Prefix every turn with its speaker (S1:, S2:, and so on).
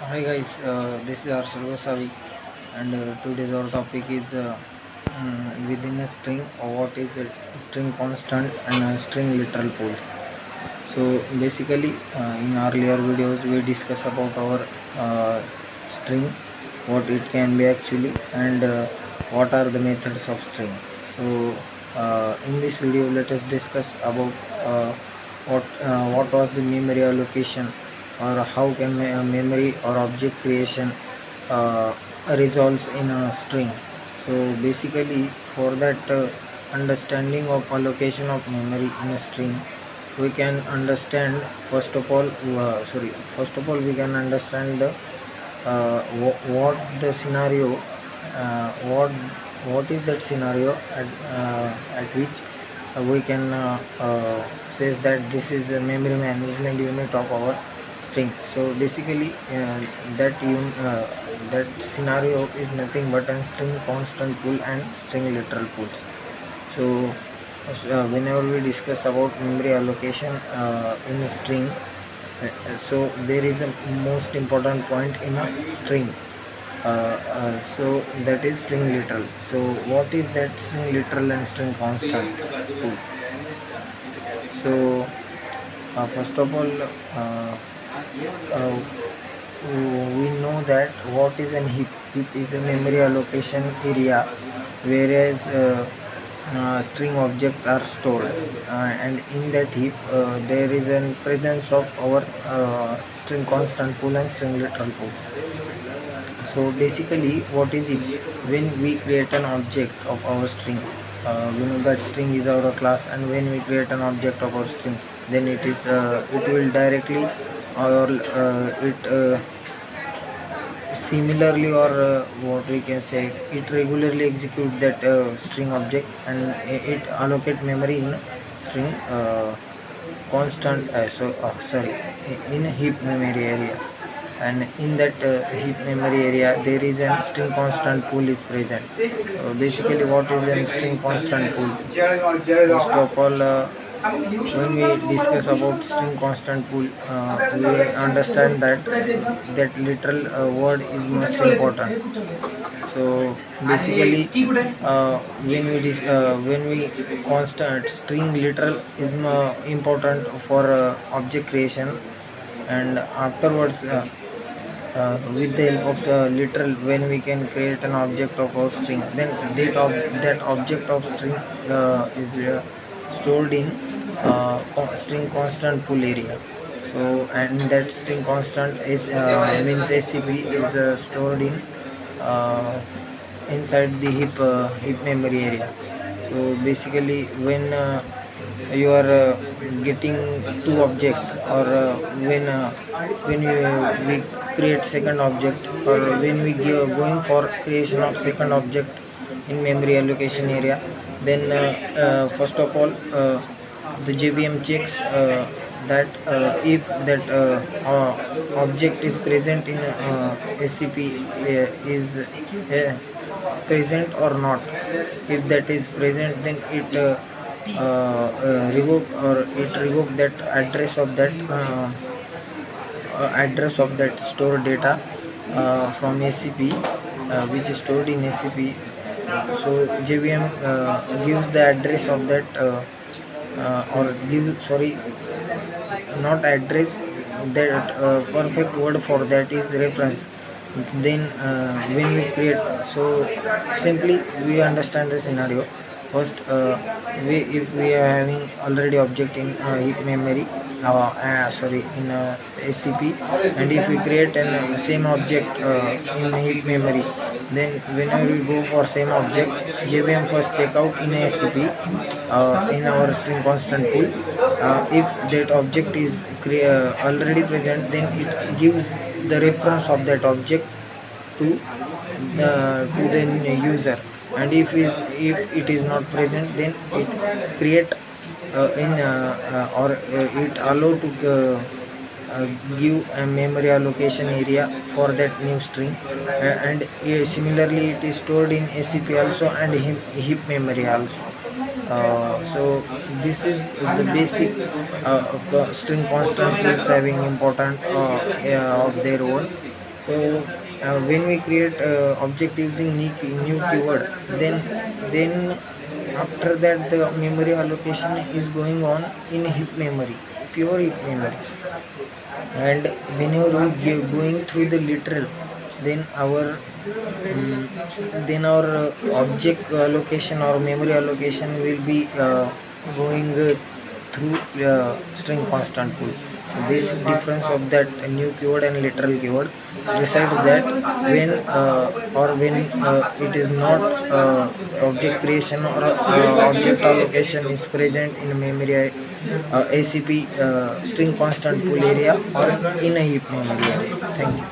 S1: Hi guys, this is Arshad Gosavi, and today's our topic is within a string, what is a string constant and string literal pools. So basically, in earlier videos we discuss about our string, what it can be actually, and what are the methods of string. So in this video, let us discuss about what was the memory allocation, or how can memory or object creation uh, results in a string. So basically, for that understanding of allocation of memory in a string, we can understand first of all we can understand the what the scenario, uh, what what is that scenario at which we can says that this is a memory management unit of our string. So basically, that scenario is nothing but a string constant pool and string literal pools. So whenever we discuss about memory allocation in a string, so there is a most important point in a string. So that is string literal. So what is that string literal and string constant pool? So first of all, uh, we know that what is an heap. Heap is a memory allocation area, whereas string objects are stored, and in that heap there is a presence of our string constant pool and string literal pools. So basically, what is it? When we create an object of our string, we know that string is our class, and when we create an object of our string, then it will directly, or it similarly, or what we can say, it regularly execute that string object, and it allocate memory in string constant sorry, in a heap memory area. And in that heap memory area there is a string constant pool is present. So basically, what is a string constant pool? First of all, when we discuss about string constant pool, we understand that literal word is most important. So basically, when we constant string literal is important for object creation, and afterwards, with the help of the literal, when we can create an object of our string, then that object of string is stored in string constant pool area. So, and that string constant is means SCP is stored in uh, inside the heap memory area. So basically, when you are getting two objects, or we create second object, or when we going for creation of second object in memory allocation area, then first of all, the JVM checks that if that object is present in SCP is present or not. If that is present, then it revoke that address of that stored data from SCP, which is stored in SCP. So JVM gives the address of that, or give, sorry, not address, that perfect word for that is reference. Then when we create, so simply we understand the scenario. First, if we are having already object in heap memory, sorry, in SCP, and if we create an same object in heap memory, then whenever we go for same object, JVM first check out in SCP, in our string constant pool. If that object is already present, then it gives the reference of that object to the user. And if it is not present, then it create in or it allow to uh, give a memory allocation area for that new string, and similarly it is stored in SCP also, and heap memory also. So this is the basic string constant pools having important of their own. So when we create object using new keyword, then after that the memory allocation is going on in heap memory, pure heap memory. And whenever we going through the literal, then our object allocation or memory allocation will be going through string constant pool. So basic difference of that new keyword and literal keyword resides that when it is not object creation or object allocation is present in memory ACP string constant pool area or in a heap memory area. Thank you.